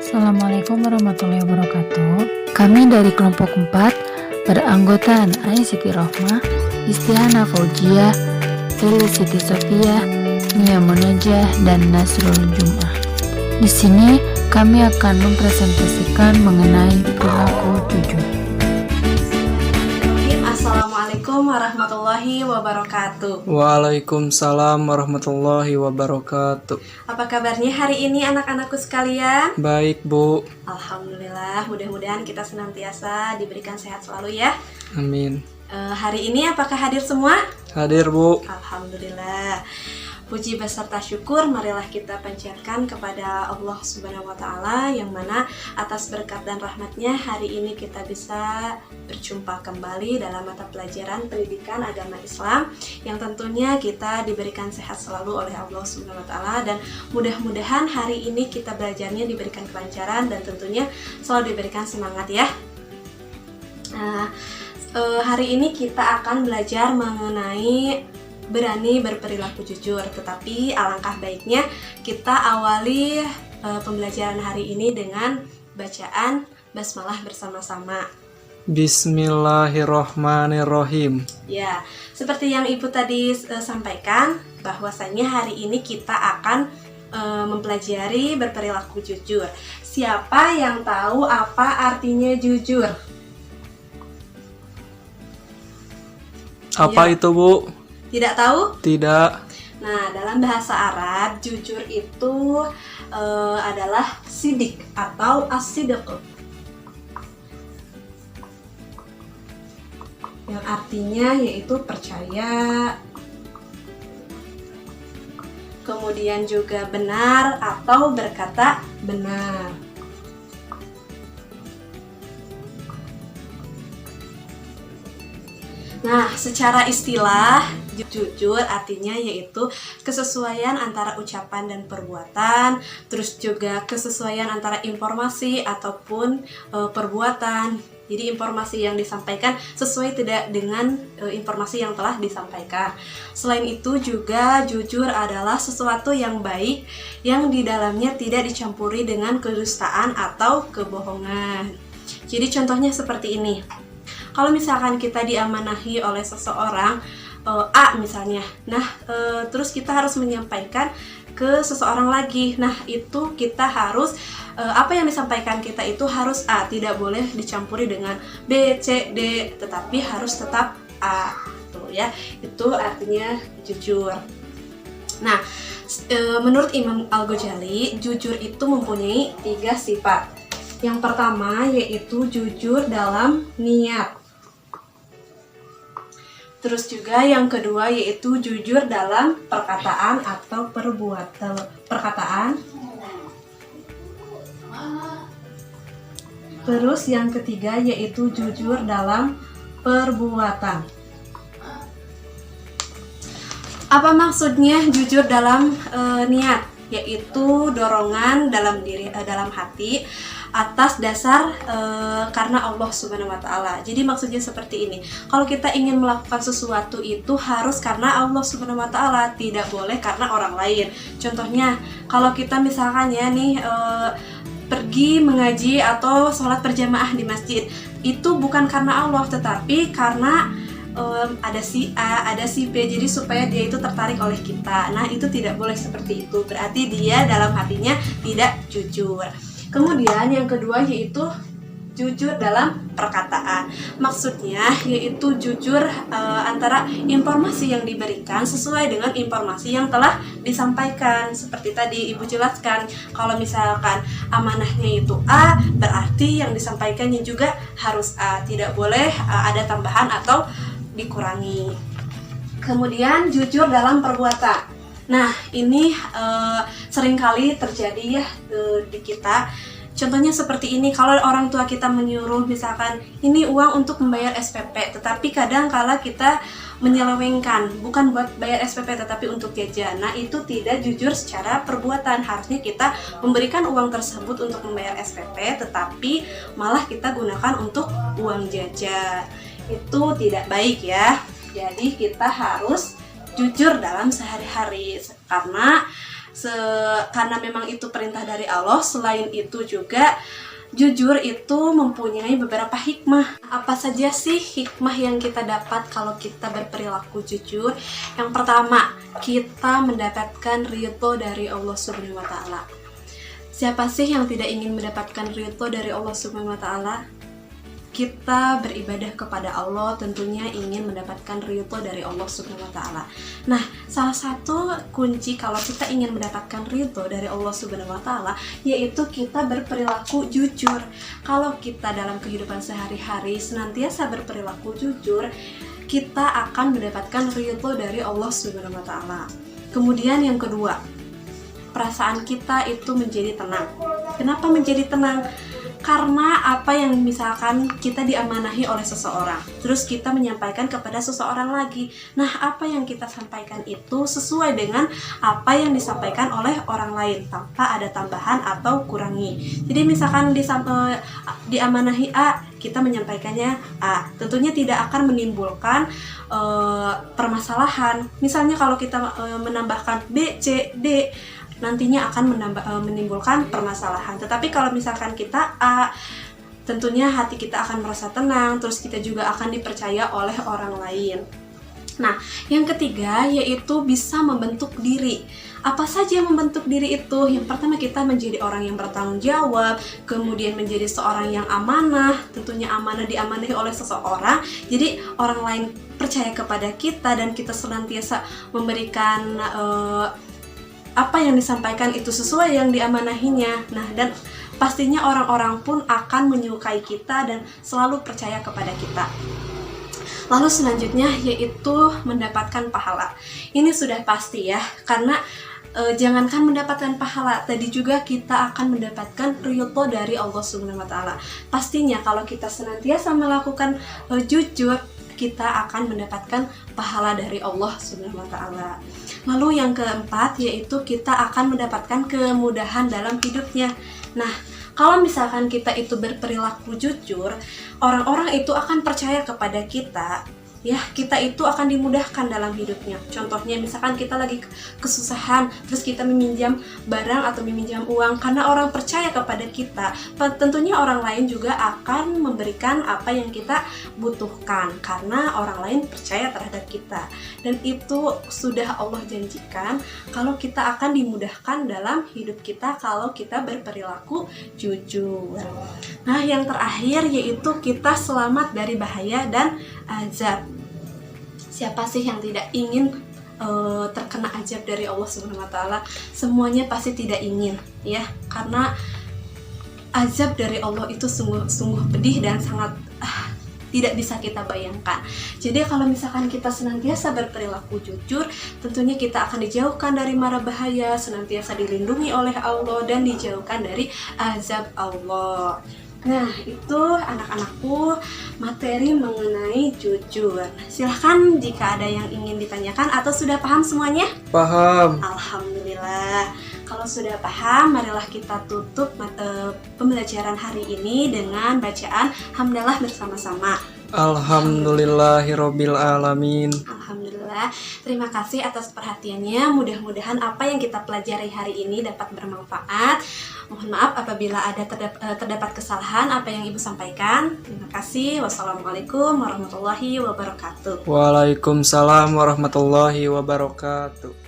Assalamualaikum warahmatullahi wabarakatuh. Kami dari kelompok 4 beranggotaan Ai Siti Rohmah, Istiana Faujiah, Lili Siti Sofia, Nia Munajah, dan Nasrul Jum'ah. Di sini kami akan mempresentasikan mengenai perilaku jujur. Assalamualaikum warahmatullahi wabarakatuh. Waalaikumsalam warahmatullahi wabarakatuh. Apa kabarnya hari ini anak-anakku sekalian? Baik, Bu. Alhamdulillah, mudah-mudahan kita senantiasa diberikan sehat selalu ya. Amin. Hari ini apakah hadir semua? Hadir, Bu. Alhamdulillah. Puji beserta syukur marilah kita panjatkan kepada Allah Subhanahu wa Ta'ala, yang mana atas berkat dan rahmatnya hari ini kita bisa berjumpa kembali dalam mata pelajaran pendidikan agama Islam, yang tentunya kita diberikan sehat selalu oleh Allah Subhanahu wa Ta'ala, dan mudah-mudahan hari ini kita belajarnya diberikan kelancaran dan tentunya selalu diberikan semangat ya. Hari ini kita akan belajar mengenai berani berperilaku jujur, tetapi alangkah baiknya kita awali pembelajaran hari ini dengan bacaan basmalah bersama-sama. Bismillahirrohmanirrohim. Ya, seperti yang Ibu tadi sampaikan, bahwasanya hari ini kita akan mempelajari berperilaku jujur. Siapa yang tahu apa artinya jujur? Apa itu, Bu? Tidak tahu? Tidak. Nah, dalam bahasa Arab, jujur itu adalah sidik atau as-sidq, yang artinya yaitu percaya, kemudian juga benar atau berkata benar. Nah, secara istilah, jujur artinya yaitu kesesuaian antara ucapan dan perbuatan, terus juga kesesuaian antara informasi ataupun perbuatan. Jadi informasi yang disampaikan sesuai tidak dengan informasi yang telah disampaikan. Selain itu juga jujur adalah sesuatu yang baik yang di dalamnya tidak dicampuri dengan kedustaan atau kebohongan. Jadi contohnya seperti ini. Kalau misalkan kita diamanahi oleh seseorang A misalnya, terus kita harus menyampaikan ke seseorang lagi. Nah, itu kita harus apa yang disampaikan kita itu harus A, tidak boleh dicampuri dengan B, C, D, tetapi harus tetap A. Tuh ya, itu artinya jujur. Nah, menurut Imam Al-Ghazali, jujur itu mempunyai 3 sifat. Yang pertama yaitu jujur dalam niat. Terus juga yang kedua yaitu jujur dalam perkataan atau perbuatan. Terus yang ketiga yaitu jujur dalam perbuatan. Apa maksudnya jujur dalam niat? Yaitu dorongan dalam hati atas dasar karena Allah Subhanahu wa Ta'ala. Jadi maksudnya seperti ini. Kalau kita ingin melakukan sesuatu itu harus karena Allah Subhanahu wa Ta'ala, tidak boleh karena orang lain. Contohnya, kalau kita misalkan ya nih pergi mengaji atau sholat berjamaah di masjid, itu bukan karena Allah, tetapi karena ada si A, ada si B, jadi supaya dia itu tertarik oleh kita. Nah, itu tidak boleh seperti itu. Berarti dia dalam hatinya tidak jujur. Kemudian yang kedua yaitu jujur dalam perkataan. Maksudnya yaitu jujur antara informasi yang diberikan sesuai dengan informasi yang telah disampaikan. Seperti tadi Ibu jelaskan, kalau misalkan amanahnya itu A, berarti yang disampaikannya juga harus A. Tidak boleh ada tambahan atau dikurangi. Kemudian jujur dalam perbuatan. Nah, ini seringkali terjadi ya di kita. Contohnya seperti ini, kalau orang tua kita menyuruh misalkan ini uang untuk membayar SPP, tetapi kadang kala kita menyelewengkan, bukan buat bayar SPP tetapi untuk jajan. Nah, itu tidak jujur secara perbuatan. Harusnya kita memberikan uang tersebut untuk membayar SPP, tetapi malah kita gunakan untuk uang jajan. Itu tidak baik ya. Jadi kita harus jujur dalam sehari-hari, karena karena memang itu perintah dari Allah. Selain itu juga jujur itu mempunyai beberapa hikmah. Apa saja sih hikmah yang kita dapat kalau kita berperilaku jujur? Yang pertama, kita mendapatkan ridho dari Allah Subhanahu wa Ta'ala. Siapa sih yang tidak ingin mendapatkan ridho dari Allah Subhanahu wa Ta'ala? Kita beribadah kepada Allah tentunya ingin mendapatkan ridho dari Allah Subhanahu wa Ta'ala. Nah, salah satu kunci kalau kita ingin mendapatkan ridho dari Allah Subhanahu wa Ta'ala yaitu kita berperilaku jujur. Kalau kita dalam kehidupan sehari-hari senantiasa berperilaku jujur, kita akan mendapatkan ridho dari Allah Subhanahu wa Ta'ala. Kemudian yang kedua, perasaan kita itu menjadi tenang. Kenapa menjadi tenang? Karena apa yang misalkan kita diamanahi oleh seseorang, terus kita menyampaikan kepada seseorang lagi. Nah, apa yang kita sampaikan itu sesuai dengan apa yang disampaikan oleh orang lain tanpa ada tambahan atau kurangi. Jadi misalkan diamanahi A, kita menyampaikannya A, tentunya tidak akan menimbulkan permasalahan. Misalnya kalau kita menambahkan B, C, D, nantinya akan menimbulkan permasalahan. Tetapi kalau misalkan kita A, tentunya hati kita akan merasa tenang, terus kita juga akan dipercaya oleh orang lain. Nah, yang ketiga yaitu bisa membentuk diri. Apa saja yang membentuk diri itu? Yang pertama, kita menjadi orang yang bertanggung jawab, kemudian menjadi seorang yang amanah, tentunya amanah diamanahi oleh seseorang. Jadi orang lain percaya kepada kita dan kita senantiasa memberikan apa yang disampaikan itu sesuai yang diamanahinya. Nah, dan pastinya orang-orang pun akan menyukai kita dan selalu percaya kepada kita. Lalu selanjutnya yaitu mendapatkan pahala. Ini sudah pasti ya, karena jangankan mendapatkan pahala, tadi juga kita akan mendapatkan ridho dari Allah Subhanahu wa Ta'ala. Pastinya kalau kita senantiasa melakukan jujur, kita akan mendapatkan pahala dari Allah Subhanahu wa Ta'ala. Lalu yang keempat yaitu kita akan mendapatkan kemudahan dalam hidupnya. Nah, kalau misalkan kita itu berperilaku jujur, orang-orang itu akan percaya kepada kita. Ya, kita itu akan dimudahkan dalam hidupnya. Contohnya misalkan kita lagi kesusahan, terus kita meminjam barang atau meminjam uang, karena orang percaya kepada kita, tentunya orang lain juga akan memberikan apa yang kita butuhkan karena orang lain percaya terhadap kita. Dan itu sudah Allah janjikan kalau kita akan dimudahkan dalam hidup kita kalau kita berperilaku jujur. Nah, yang terakhir yaitu kita selamat dari bahaya dan azab. Siapa sih yang tidak ingin terkena azab dari Allah Subhanahu wa Ta'ala? Semuanya pasti tidak ingin, ya, karena azab dari Allah itu sungguh pedih dan sangat tidak bisa kita bayangkan. Jadi kalau misalkan kita senantiasa berperilaku jujur, tentunya kita akan dijauhkan dari mara bahaya, senantiasa dilindungi oleh Allah dan dijauhkan dari azab Allah. Nah, itu anak-anakku materi mengenai jujur. Silahkan jika ada yang ingin ditanyakan atau sudah paham semuanya? Paham. Alhamdulillah. Kalau sudah paham, marilah kita tutup pembelajaran hari ini dengan bacaan hamdalah bersama-sama. Alhamdulillahirabbil alamin. Alhamdulillah. Terima kasih atas perhatiannya. Mudah-mudahan apa yang kita pelajari hari ini dapat bermanfaat. Mohon maaf apabila ada terdapat kesalahan apa yang Ibu sampaikan. Terima kasih. Wassalamualaikum warahmatullahi wabarakatuh. Waalaikumsalam warahmatullahi wabarakatuh.